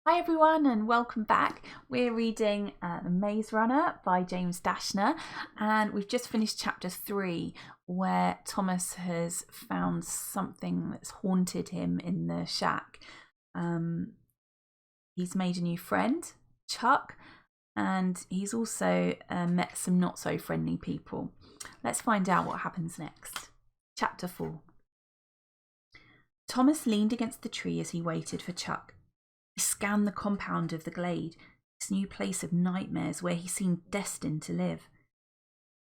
Hi everyone and welcome back. We're reading The Maze Runner by James Dashner, and we've just finished chapter 3 where Thomas has found something that's haunted him in the shack. He's made a new friend, Chuck, and he's also met some not so friendly people. Let's find out what happens next. Chapter 4. Thomas leaned against the tree as he waited for Chuck. He scanned the compound of the glade, this new place of nightmares where he seemed destined to live.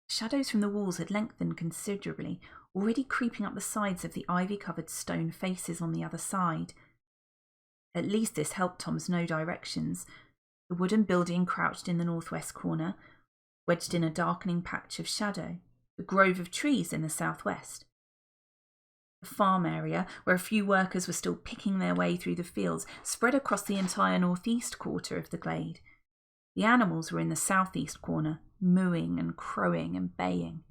Shadows from the walls had lengthened considerably, already creeping up the sides of the ivy-covered stone faces on the other side. At least this helped Thomas know directions. The wooden building crouched in the northwest corner, wedged in a darkening patch of shadow, the grove of trees in the southwest. The farm area, where a few workers were still picking their way through the fields, spread across the entire northeast quarter of the glade. The animals were in the southeast corner, mooing and crowing and baying.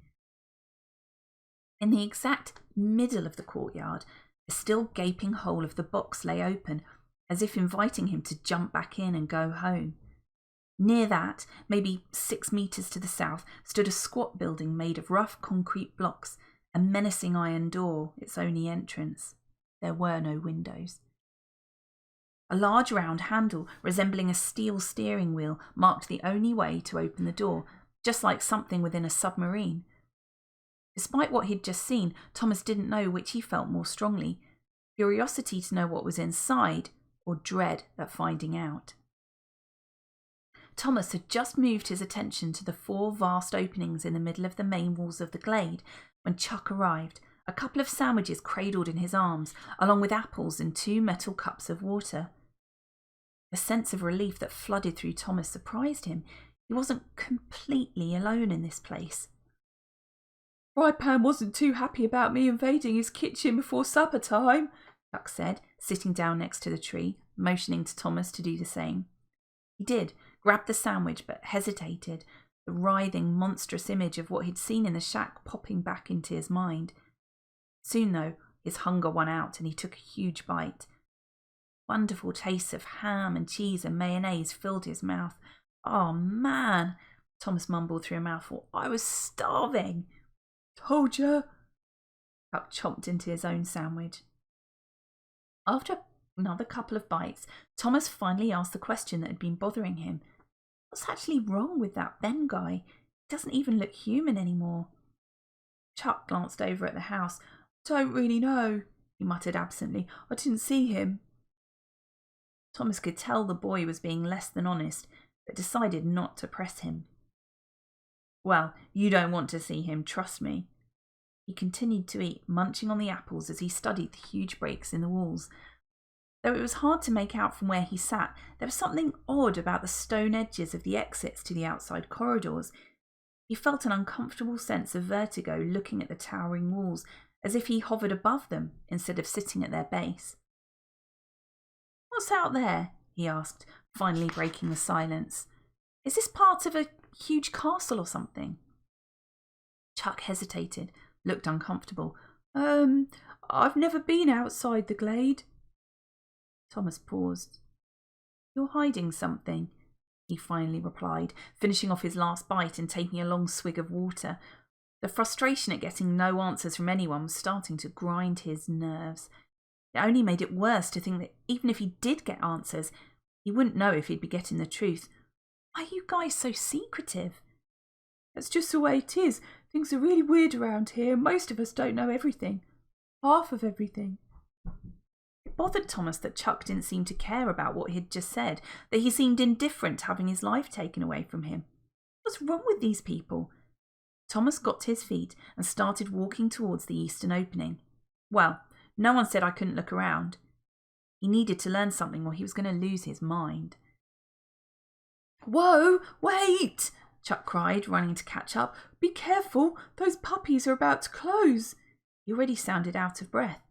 In the exact middle of the courtyard, a still gaping hole of the box lay open, as if inviting him to jump back in and go home. Near that, maybe 6 meters to the south, stood a squat building made of rough concrete blocks, a menacing iron door, its only entrance. There were no windows. A large round handle, resembling a steel steering wheel, marked the only way to open the door, just like something within a submarine. Despite what he'd just seen, Thomas didn't know which he felt more strongly: curiosity to know what was inside, or dread at finding out. Thomas had just moved his attention to the 4 vast openings in the middle of the main walls of the glade when Chuck arrived, a couple of sandwiches cradled in his arms, along with apples and 2 metal cups of water. The sense of relief that flooded through Thomas surprised him. He wasn't completely alone in this place. "Frypan wasn't too happy about me invading his kitchen before supper time," Chuck said, sitting down next to the tree, motioning to Thomas to do the same. He did, grabbed the sandwich, but hesitated, the writhing, monstrous image of what he'd seen in the shack popping back into his mind. Soon, though, his hunger won out and he took a huge bite. Wonderful tastes of ham and cheese and mayonnaise filled his mouth. "Oh, man," Thomas mumbled through a mouthful. "I was starving." "Told ya." Chuck chomped into his own sandwich. After another couple of bites, Thomas finally asked the question that had been bothering him. What's actually wrong with that Ben guy? He doesn't even look human anymore. Chuck glanced over at the house. "Don't really know," he muttered absently. "I didn't see him." Thomas could tell the boy was being less than honest, but decided not to press him. "Well, you don't want to see him, trust me." He continued to eat, munching on the apples as he studied the huge breaks in the walls. Though it was hard to make out from where he sat, there was something odd about the stone edges of the exits to the outside corridors. He felt an uncomfortable sense of vertigo looking at the towering walls, as if he hovered above them instead of sitting at their base. "What's out there?" he asked, finally breaking the silence. "Is this part of a huge castle or something?" Chuck hesitated, looked uncomfortable. I've never been outside the glade." Thomas paused. "You're hiding something," he finally replied, finishing off his last bite and taking a long swig of water. The frustration at getting no answers from anyone was starting to grind his nerves. It only made it worse to think that even if he did get answers, he wouldn't know if he'd be getting the truth. "Why are you guys so secretive?" "That's just the way it is. Things are really weird around here. Most of us don't know everything. Half of everything." It bothered Thomas that Chuck didn't seem to care about what he'd just said, that he seemed indifferent to having his life taken away from him. What's wrong with these people? Thomas got to his feet and started walking towards the eastern opening. Well, no one said I couldn't look around. He needed to learn something or he was going to lose his mind. "Whoa, wait!" Chuck cried, running to catch up. "Be careful, those puppies are about to close." He already sounded out of breath.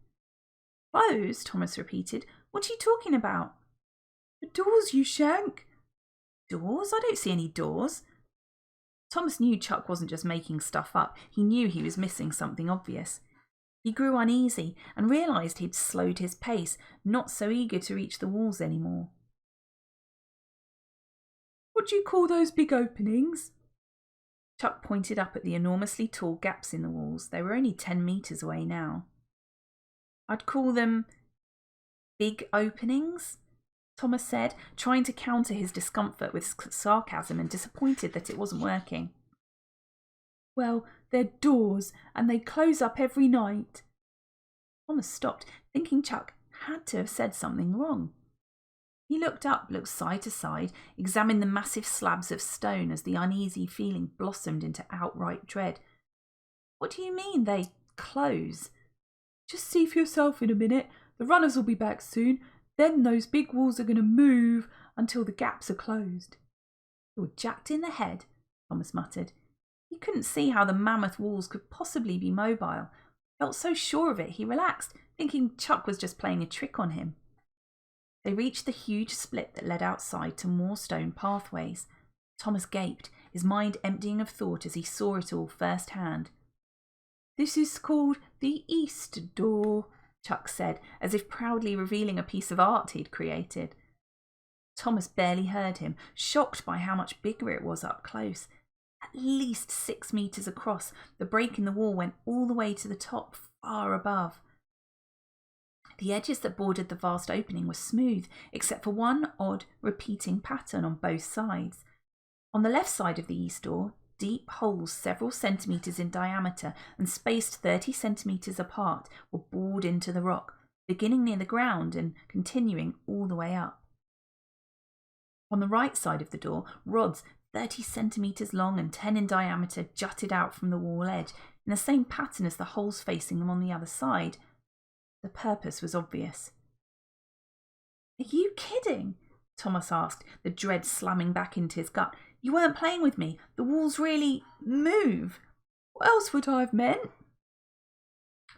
"Close?" Thomas repeated. "What are you talking about?" "The doors, you shank." "Doors? I don't see any doors." Thomas knew Chuck wasn't just making stuff up. He knew he was missing something obvious. He grew uneasy and realised he'd slowed his pace, not so eager to reach the walls anymore. What do you call those big openings? Chuck pointed up at the enormously tall gaps in the walls. They were only 10 metres away now. I'd call them big openings, Thomas said, trying to counter his discomfort with sarcasm and disappointed that it wasn't working. Well, they're doors, and they close up every night. Thomas stopped, thinking Chuck had to have said something wrong. He looked side to side, examined the massive slabs of stone as the uneasy feeling blossomed into outright dread. What do you mean they close? Just see for yourself in a minute. The runners will be back soon. Then those big walls are going to move until the gaps are closed. You're jacked in the head, Thomas muttered. He couldn't see how the mammoth walls could possibly be mobile. Felt so sure of it, he relaxed, thinking Chuck was just playing a trick on him. They reached the huge split that led outside to more stone pathways. Thomas gaped, his mind emptying of thought as he saw it all firsthand. This is called the East Door, Chuck said, as if proudly revealing a piece of art he'd created. Thomas barely heard him, shocked by how much bigger it was up close. At least 6 metres across, the break in the wall went all the way to the top, far above. The edges that bordered the vast opening were smooth, except for one odd, repeating pattern on both sides. On the left side of the east door, deep holes several centimetres in diameter and spaced 30 centimetres apart were bored into the rock, beginning near the ground and continuing all the way up. On the right side of the door, rods 30 centimetres long and 10 in diameter jutted out from the wall edge in the same pattern as the holes facing them on the other side. The purpose was obvious. Are you kidding? Thomas asked, the dread slamming back into his gut. You weren't playing with me. The walls really move. What else would I have meant?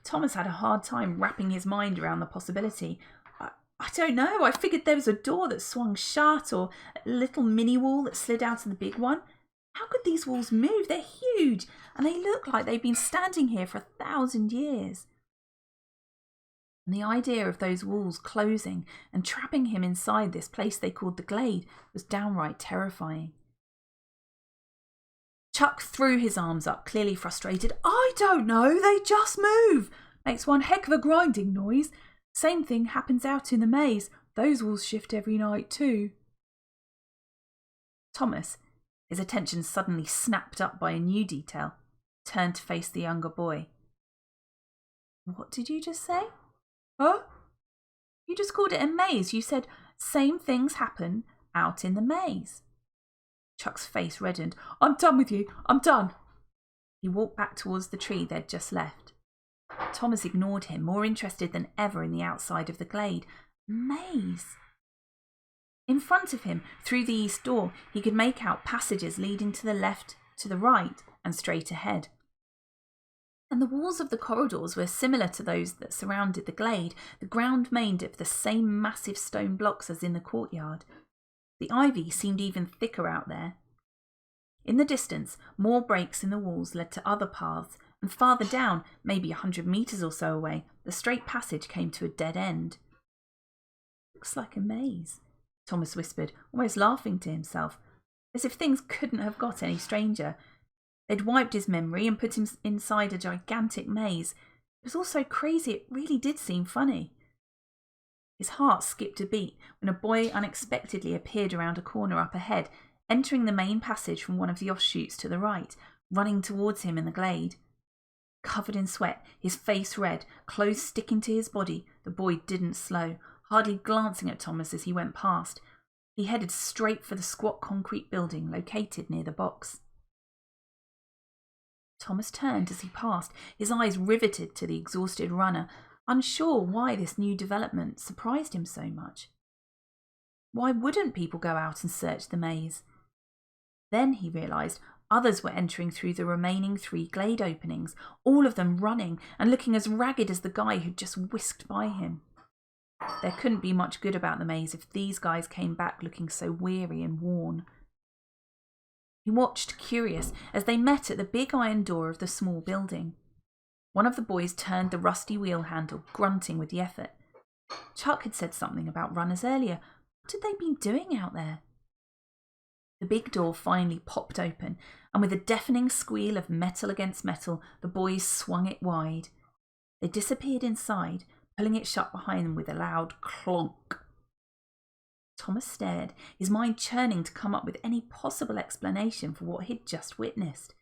Thomas had a hard time wrapping his mind around the possibility. I don't know. I figured there was a door that swung shut or a little mini wall that slid out of the big one. How could these walls move? They're huge and they look like they've been standing here for 1,000 years. And the idea of those walls closing and trapping him inside this place they called the Glade was downright terrifying. Chuck threw his arms up, clearly frustrated. I don't know, they just move. Makes one heck of a grinding noise. Same thing happens out in the maze. Those walls shift every night too. Thomas, his attention suddenly snapped up by a new detail, turned to face the younger boy. What did you just say? Huh? You just called it a maze. You said same things happen out in the maze. Chuck's face reddened. I'm done with you. I'm done. He walked back towards the tree they'd just left. Thomas ignored him, more interested than ever in the outside of the glade. Maze. In front of him, through the east door, he could make out passages leading to the left, to the right, and straight ahead. And the walls of the corridors were similar to those that surrounded the glade, the ground made of the same massive stone blocks as in the courtyard. The ivy seemed even thicker out there. In the distance, more breaks in the walls led to other paths, and farther down, maybe 100 metres or so away, the straight passage came to a dead end. Looks like a maze, Thomas whispered, almost laughing to himself, as if things couldn't have got any stranger. They'd wiped his memory and put him inside a gigantic maze. It was all so crazy it really did seem funny. His heart skipped a beat when a boy unexpectedly appeared around a corner up ahead, entering the main passage from one of the offshoots to the right, running towards him in the glade. Covered in sweat, his face red, clothes sticking to his body, the boy didn't slow, hardly glancing at Thomas as he went past. He headed straight for the squat concrete building located near the box. Thomas turned as he passed, his eyes riveted to the exhausted runner, unsure why this new development surprised him so much. Why wouldn't people go out and search the maze? Then he realised others were entering through the remaining 3 glade openings, all of them running and looking as ragged as the guy who'd just whisked by him. There couldn't be much good about the maze if these guys came back looking so weary and worn. He watched, curious, as they met at the big iron door of the small building. One of the boys turned the rusty wheel handle, grunting with the effort. Chuck had said something about runners earlier. What had they been doing out there? The big door finally popped open, and with a deafening squeal of metal against metal, the boys swung it wide. They disappeared inside, pulling it shut behind them with a loud clonk. Thomas stared, his mind churning to come up with any possible explanation for what he'd just witnessed.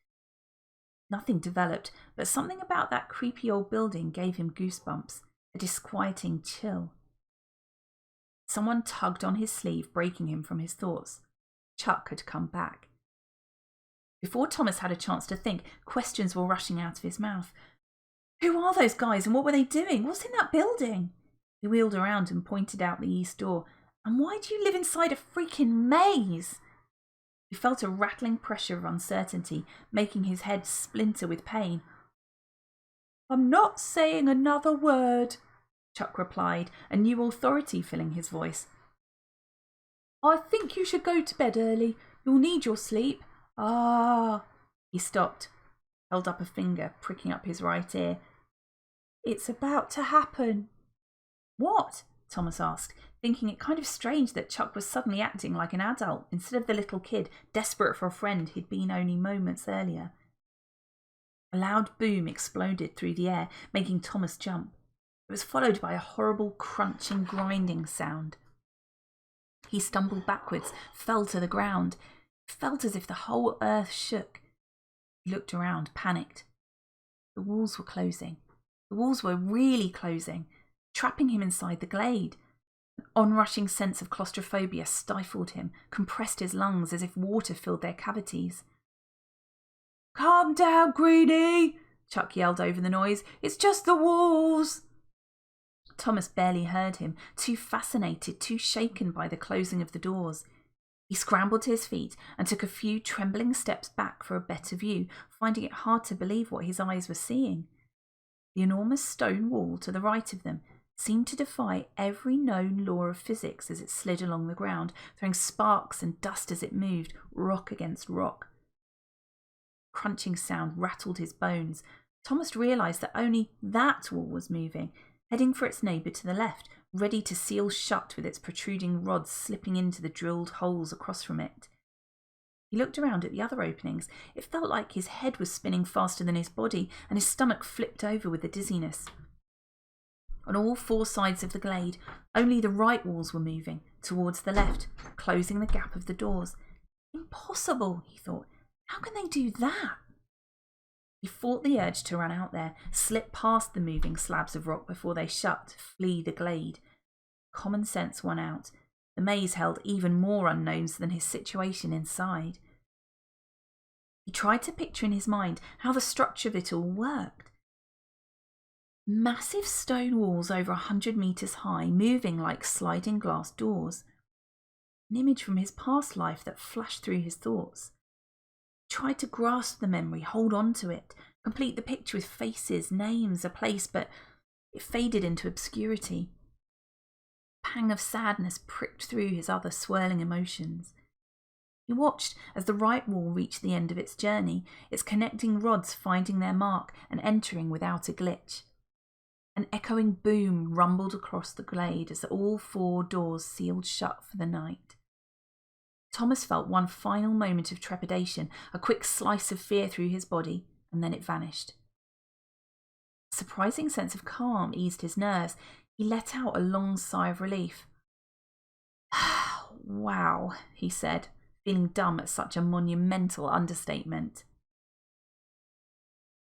Nothing developed, but something about that creepy old building gave him goosebumps, a disquieting chill. Someone tugged on his sleeve, breaking him from his thoughts. Chuck had come back. Before Thomas had a chance to think, questions were rushing out of his mouth. Who are those guys and what were they doing? What's in that building? He wheeled around and pointed out the east door. And why do you live inside a freaking maze? He felt a rattling pressure of uncertainty, making his head splinter with pain. I'm not saying another word, Chuck replied, a new authority filling his voice. I think you should go to bed early. You'll need your sleep. Ah. He stopped, held up a finger, pricking up his right ear. It's about to happen. What? Thomas asked, thinking it kind of strange that Chuck was suddenly acting like an adult instead of the little kid desperate for a friend he'd been only moments earlier. A loud boom exploded through the air, making Thomas jump. It was followed by a horrible crunching, grinding sound. He stumbled backwards, fell to the ground. It felt as if the whole earth shook. He looked around, panicked. The walls were closing. The walls were really closing, trapping him inside the glade. An onrushing sense of claustrophobia stifled him, compressed his lungs as if water filled their cavities. Calm down, Greenie, Chuck yelled over the noise. It's just the walls. Thomas barely heard him, too fascinated, too shaken by the closing of the doors. He scrambled to his feet and took a few trembling steps back for a better view, finding it hard to believe what his eyes were seeing. The enormous stone wall to the right of them seemed to defy every known law of physics as it slid along the ground, throwing sparks and dust as it moved, rock against rock. Crunching sound rattled his bones. Thomas realised that only that wall was moving, heading for its neighbour to the left, ready to seal shut with its protruding rods slipping into the drilled holes across from it. He looked around at the other openings. It felt like his head was spinning faster than his body, and his stomach flipped over with the dizziness. On all four sides of the glade, only the right walls were moving, towards the left, closing the gap of the doors. Impossible, he thought. How can they do that? He fought the urge to run out there, slip past the moving slabs of rock before they shut, flee the glade. Common sense won out. The maze held even more unknowns than his situation inside. He tried to picture in his mind how the structure of it all worked. Massive stone walls over 100 metres high, moving like sliding glass doors. An image from his past life that flashed through his thoughts. He tried to grasp the memory, hold on to it, complete the picture with faces, names, a place, but it faded into obscurity. A pang of sadness pricked through his other swirling emotions. He watched as the right wall reached the end of its journey, its connecting rods finding their mark and entering without a glitch. An echoing boom rumbled across the glade as all four doors sealed shut for the night. Thomas felt one final moment of trepidation, a quick slice of fear through his body, and then it vanished. A surprising sense of calm eased his nerves. He let out a long sigh of relief. Wow, he said, feeling dumb at such a monumental understatement.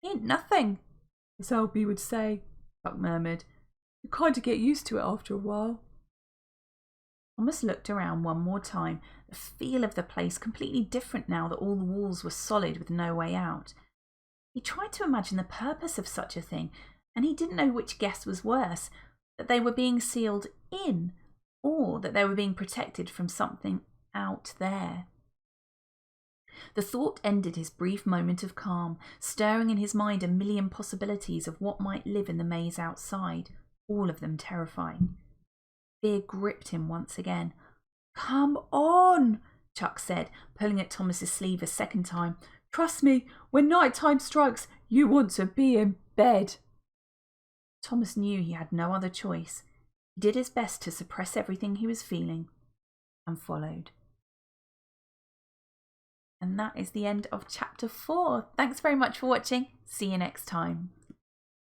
Ain't nothing, as Albie would say, Chuck murmured. You kind of get used to it after a while. Thomas looked around one more time, the feel of the place completely different now that all the walls were solid with no way out. He tried to imagine the purpose of such a thing, and he didn't know which guess was worse, that they were being sealed in, or that they were being protected from something out there. The thought ended his brief moment of calm, stirring in his mind a million possibilities of what might live in the maze outside, all of them terrifying. Fear gripped him once again. Come on, Chuck said, pulling at Thomas's sleeve a second time. Trust me, when night time strikes, you want to be in bed. Thomas knew he had no other choice. He did his best to suppress everything he was feeling and followed. And that is the end of chapter 4. Thanks very much for watching. See you next time.